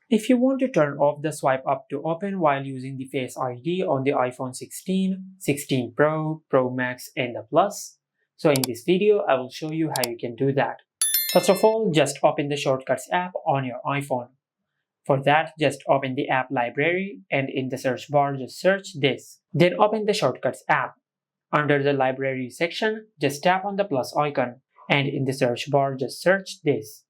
If you want to turn off the swipe up to open while using the Face ID on the iPhone 16, 16 Pro, Pro Max and the Plus, so in this video I will show you how you can do that. First of all, just open the Shortcuts app on your iPhone. For that, just open the app library and in the search bar just search this. Then open the Shortcuts app. Under the library section, just tap on the plus icon and in the search bar just search this.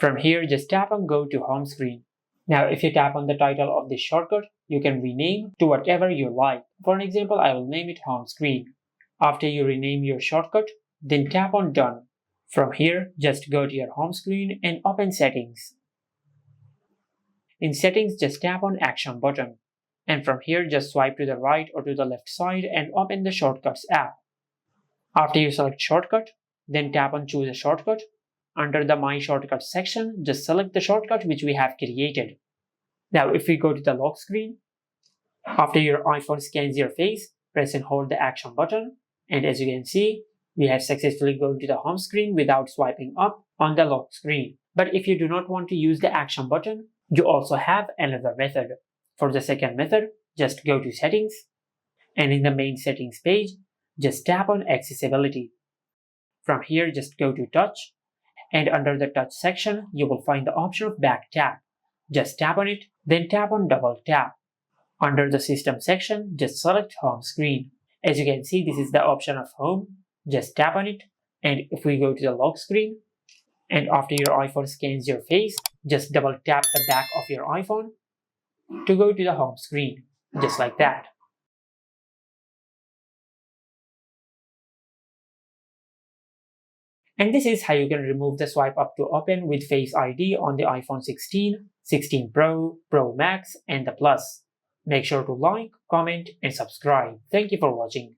From here, just tap on Go to Home Screen. Now, if you tap on the title of this shortcut, you can rename to whatever you like. For an example, I will name it Home Screen. After you rename your shortcut, then tap on Done. From here, just go to your home screen and open Settings. In Settings, just tap on Action button. And from here, just swipe to the right or to the left side and open the Shortcuts app. After you select Shortcut, then tap on Choose a Shortcut. Under the My Shortcuts section, just select the shortcut which we have created. Now, if we go to the lock screen, after your iPhone scans your face, press and hold the Action button. And as you can see, we have successfully gone to the home screen without swiping up on the lock screen. But if you do not want to use the Action button, you also have another method. For the second method, just go to Settings. And in the main settings page, just tap on Accessibility. From here, just go to Touch. And under the touch section, you will find the option of back tap. Just tap on it, then tap on double tap. Under the system section, just select home screen. As you can see, this is the option of home. Just tap on it. And if we go to the lock screen, and after your iPhone scans your face, just double tap the back of your iPhone to go to the home screen. Just like that. And this is how you can remove the swipe up to open with Face ID on the iPhone 16, 16 Pro, Pro Max and the Plus. Make sure to like, comment and subscribe. Thank you for watching.